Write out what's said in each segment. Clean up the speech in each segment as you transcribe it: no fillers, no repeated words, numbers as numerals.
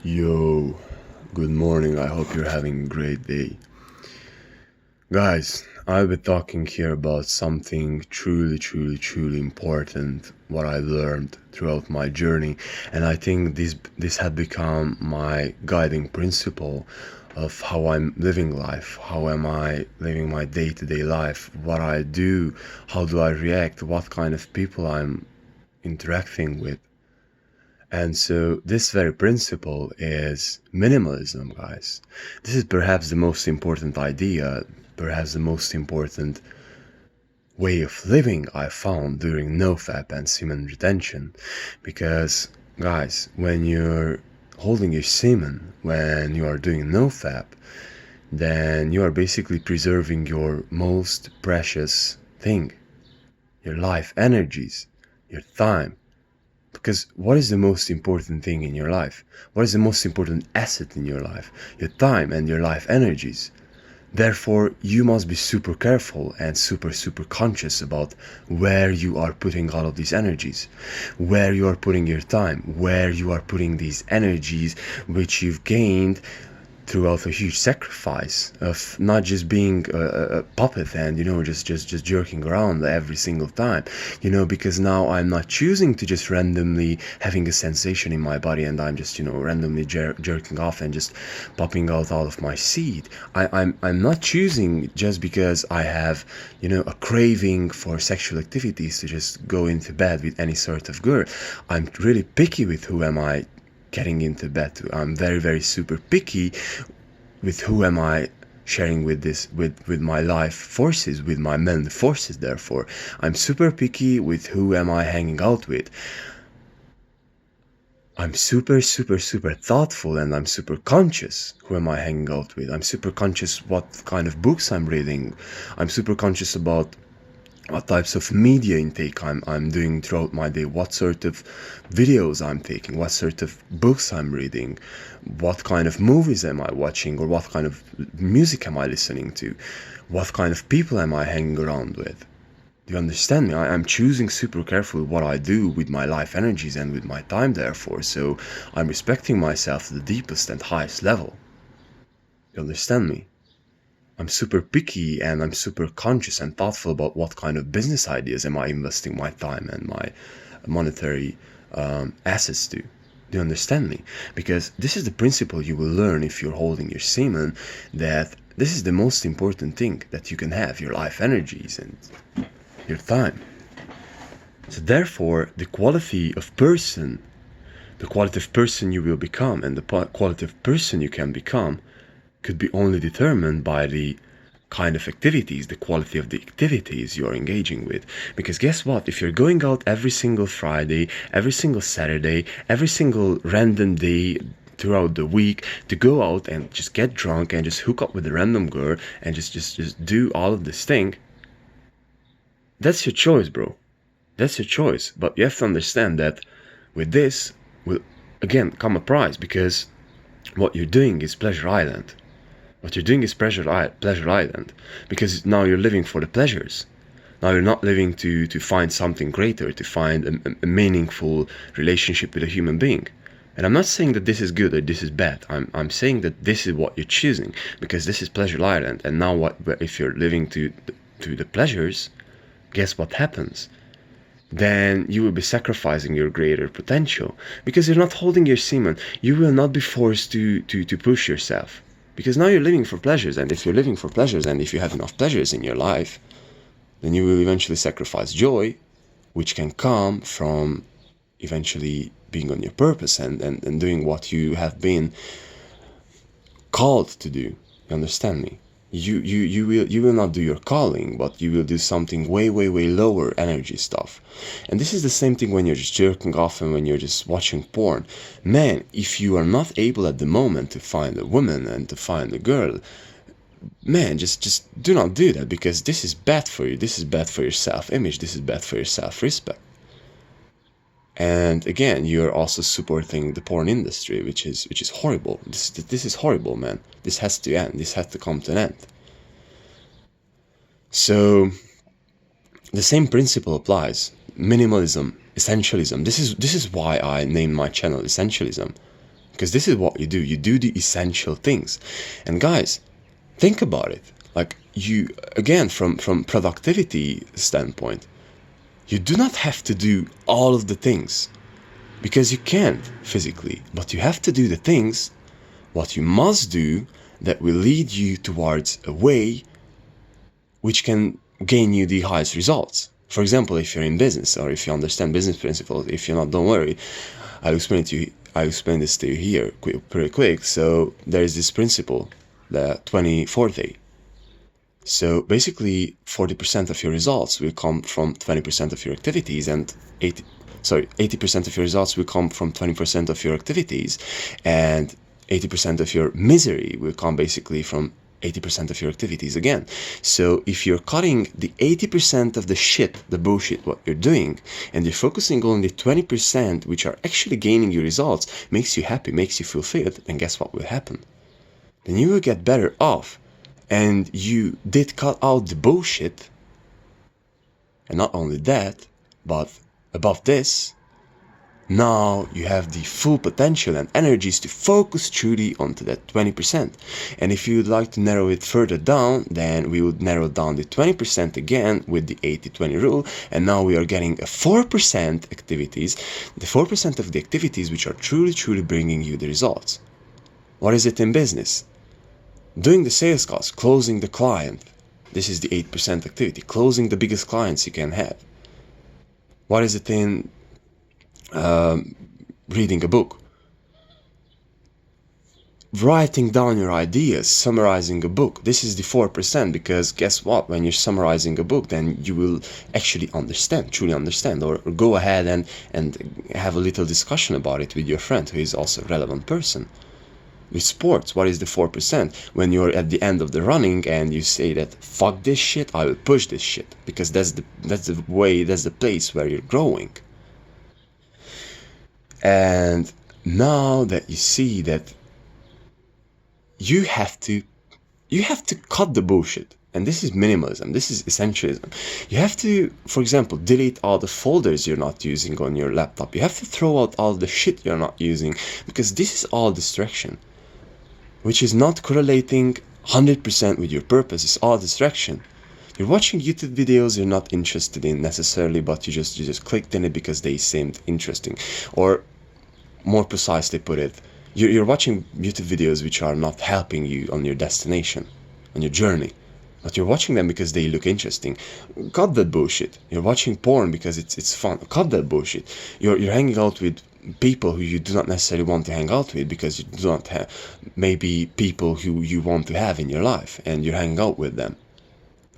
Yo, good morning. I hope you're having a great day. Guys, I'll be talking here about something truly important, what I learned throughout my journey, and I think this had become my guiding principle of how I'm living life, how am I living my day-to-day life, what I do, how do I react, what kind of people I'm interacting with. And so this very principle is minimalism, guys. This is perhaps the most important idea, perhaps the most important way of living I found during nofap and semen retention. Because, guys, when you're holding your semen, when you are doing nofap, then you are basically preserving your most precious thing, your life energies, your time. Because what is the most important thing in your life? What is the most important asset in your life? Your time and your life energies. Therefore, you must be super careful and super conscious about where you are putting all of these energies, where you are putting your time, where you are putting these energies which you've gained throughout a huge sacrifice of not just being a puppet and just jerking around every single time, because now I'm not choosing to just randomly having a sensation in my body and I'm just randomly jerking off and just popping out all of my seed. I'm not choosing just because I have a craving for sexual activities to just go into bed with any sort of girl. I'm really picky with who am I getting into bed to. I'm very super picky with who am I sharing with my life forces, with my mental forces. Therefore, I'm super picky with who am I hanging out with. I'm super thoughtful and I'm super conscious who am I hanging out with. I'm super conscious what kind of books I'm reading. I'm super conscious about what types of media intake I'm doing throughout my day, what sort of videos I'm taking, what sort of books I'm reading, what kind of movies am I watching, or what kind of music am I listening to, what kind of people am I hanging around with. Do you understand me? I'm choosing super carefully what I do with my life energies and with my time, therefore, so I'm respecting myself to the deepest and highest level. Do you understand me? I'm super picky and I'm super conscious and thoughtful about what kind of business ideas am I investing my time and my monetary assets to. Do you understand me? Because this is the principle you will learn if you're holding your semen, that this is the most important thing that you can have, your life energies and your time. So therefore, the quality of person you will become and the quality of person you can become could be only determined by the kind of activities, the quality of the activities you're engaging with. Because guess what? If you're going out every single Friday, every single Saturday, every single random day throughout the week to go out and just get drunk and just hook up with a random girl and just do all of this thing, that's your choice, bro. That's your choice. But you have to understand that with this will again come a price, because what you're doing is pleasure island. What you're doing is pleasure island, because now you're living for the pleasures. Now you're not living to find something greater, to find a meaningful relationship with a human being. And I'm not saying that this is good or this is bad. I'm saying that this is what you're choosing, because this is pleasure island. And now what if you're living to the pleasures? Guess what happens? Then you will be sacrificing your greater potential, because you're not holding your semen. You will not be forced to push yourself. Because now you're living for pleasures, and if you're living for pleasures and if you have enough pleasures in your life, then you will eventually sacrifice joy, which can come from eventually being on your purpose and doing what you have been called to do. You understand me? You will not do your calling, but you will do something way lower energy stuff. And this is the same thing when you're just jerking off and when you're just watching porn. Man, if you are not able at the moment to find a woman and to find a girl, man, just do not do that, because this is bad for you. This is bad for your self-image. This is bad for your self-respect. And again, you're also supporting the porn industry, which is horrible. This is horrible, man. This has to end. This has to come to an end. So the same principle applies. Minimalism, essentialism. This is why I named my channel Essentialism. Because this is what you do. You do the essential things. And guys, think about it. Like, you, again, from productivity standpoint, you do not have to do all of the things, because you can't physically, but you have to do the things what you must do that will lead you towards a way which can gain you the highest results. For example, if you're in business, or if you understand business principles, if you're not, don't worry, I'll explain this to you here pretty quick. So there is this principle, the 20-40. So basically 40% of your results will come from 20% of your activities, and 80% of your results will come from 20% of your activities, and 80% of your misery will come basically from 80% of your activities again. So if you're cutting the 80% of the shit, the bullshit, what you're doing, and you're focusing on the 20% which are actually gaining you results, makes you happy, makes you fulfilled, then guess what will happen? Then you will get better off, and you did cut out the bullshit. And not only that, but above this, now you have the full potential and energies to focus truly onto that 20%. And if you would like to narrow it further down, then we would narrow down the 20% again with the 80-20 rule. And now we are getting a 4% activities, the 4% of the activities which are truly bringing you the results. What is it in business? Doing the sales calls, closing the client. This is the 8% activity, closing the biggest clients you can have. What is it in reading a book? Writing down your ideas, summarizing a book. This is the 4%, because guess what? When you're summarizing a book, then you will actually understand, truly understand, or go ahead and have a little discussion about it with your friend who is also a relevant person. With sports, what is the 4%? When you're at the end of the running and you say that, fuck this shit, I will push this shit, because that's the way, that's the place where you're growing. And now that you see that you have to cut the bullshit, and this is minimalism, this is essentialism. You have to, for example, delete all the folders you're not using on your laptop. You have to throw out all the shit you're not using, because this is all distraction, which is not correlating 100% with your purpose. It's all distraction. You're watching YouTube videos you're not interested in necessarily, but you just clicked in it because they seemed interesting. Or more precisely put it, you're watching YouTube videos which are not helping you on your destination, on your journey, but you're watching them because they look interesting. Cut that bullshit. You're watching porn because it's fun. Cut that bullshit. You're hanging out with people who you do not necessarily want to hang out with, because you do not have maybe people who you want to have in your life, and you're hanging out with them.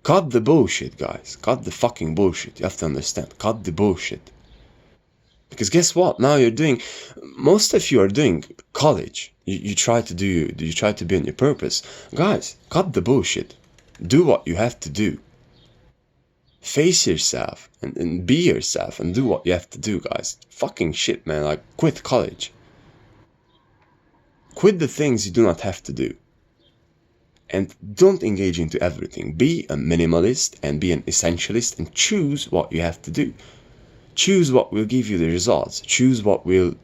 Cut the bullshit, guys. Cut the fucking bullshit. You have to understand. Cut the bullshit. Because guess what? Now most of you are doing college. You try to be on your purpose. Guys, cut the bullshit. Do what you have to do. Face yourself and be yourself and do what you have to do, guys. Fucking shit, man. Like, quit college. Quit the things you do not have to do. And don't engage into everything. Be a minimalist and be an essentialist, and choose what you have to do. Choose what will give you the results. Choose what will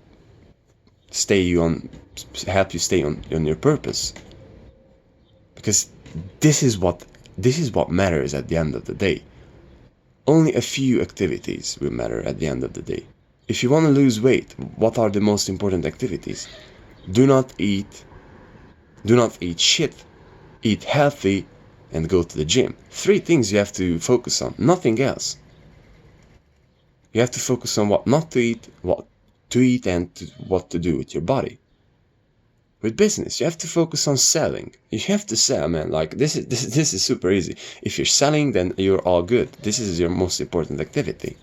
help you stay on your purpose. Because this is what matters at the end of the day. Only a few activities will matter at the end of the day. If you want to lose weight, what are the most important activities? Do not eat shit. Eat healthy and go to the gym. 3 things you have to focus on, nothing else. You have to focus on what not to eat, what to eat, and what to do with your body. With business, you have to focus on selling. You have to sell, man. Like, this is super easy. If you're selling, then you're all good. This is your most important activity.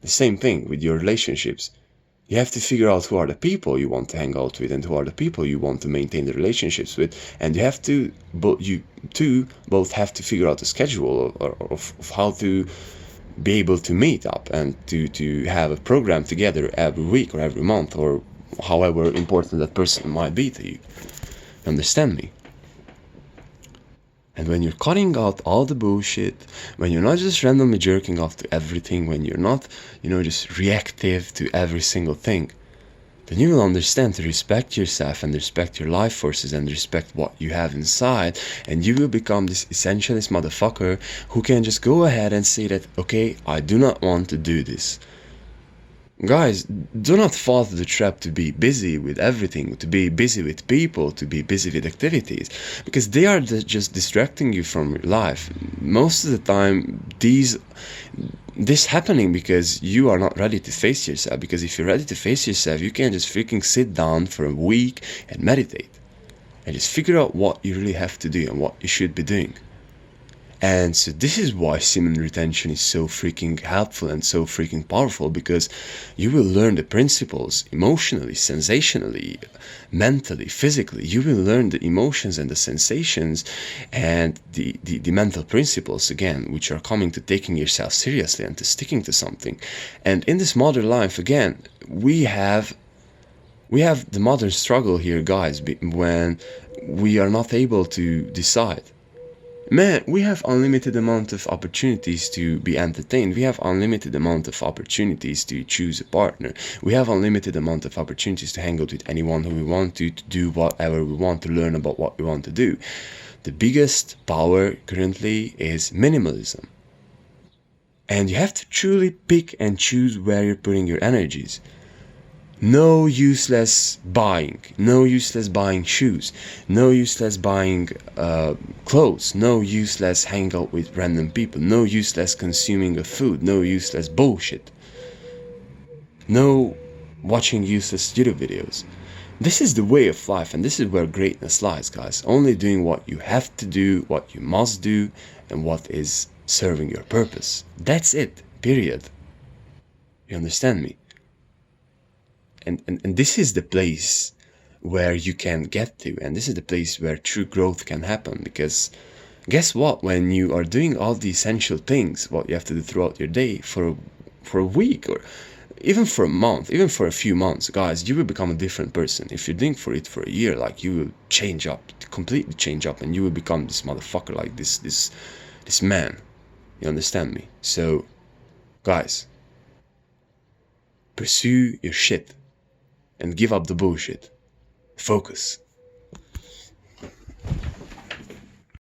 The same thing with your relationships. You have to figure out who are the people you want to hang out with, and who are the people you want to maintain the relationships with. And you have to, both have to figure out a schedule of how to be able to meet up and to have a program together every week or every month, or however important that person might be to you. Understand me? And when you're cutting out all the bullshit, when you're not just randomly jerking off to everything, when you're not, just reactive to every single thing, then you will understand to respect yourself and respect your life forces and respect what you have inside, and you will become this essentialist motherfucker who can just go ahead and say that, okay, I do not want to do this. Guys, do not fall to the trap to be busy with everything, to be busy with people, to be busy with activities, because they are just distracting you from your life. Most of the time, this happening because you are not ready to face yourself. Because if you're ready to face yourself, you can just freaking sit down for a week and meditate and just figure out what you really have to do and what you should be doing. And so this is why semen retention is so freaking helpful and so freaking powerful, because you will learn the principles emotionally, sensationally, mentally, physically. You will learn the emotions and the sensations and the mental principles, again, which are coming to taking yourself seriously and to sticking to something. And in this modern life, again, we have the modern struggle here, guys, when we are not able to decide. Man, we have unlimited amount of opportunities to be entertained. We have unlimited amount of opportunities to choose a partner. We have unlimited amount of opportunities to hang out with anyone who we want to do whatever we want, to learn about what we want to do. The biggest power currently is minimalism. And you have to truly pick and choose where you're putting your energies. No useless buying, no useless buying shoes, no useless buying clothes, no useless hang out with random people, no useless consuming of food, no useless bullshit, no watching useless YouTube videos. This is the way of life, and this is where greatness lies, guys. Only doing what you have to do, what you must do, and what is serving your purpose. That's it, period. You understand me? And this is the place where you can get to, and this is the place where true growth can happen. Because guess what, when you are doing all the essential things, what you have to do throughout your day for a week, or even for a month, even for a few months, guys, you will become a different person. If you're doing for it for a year, like, you will change up, completely change up, and you will become this motherfucker, like this man. You understand me? So guys, pursue your shit and give up the bullshit. Focus.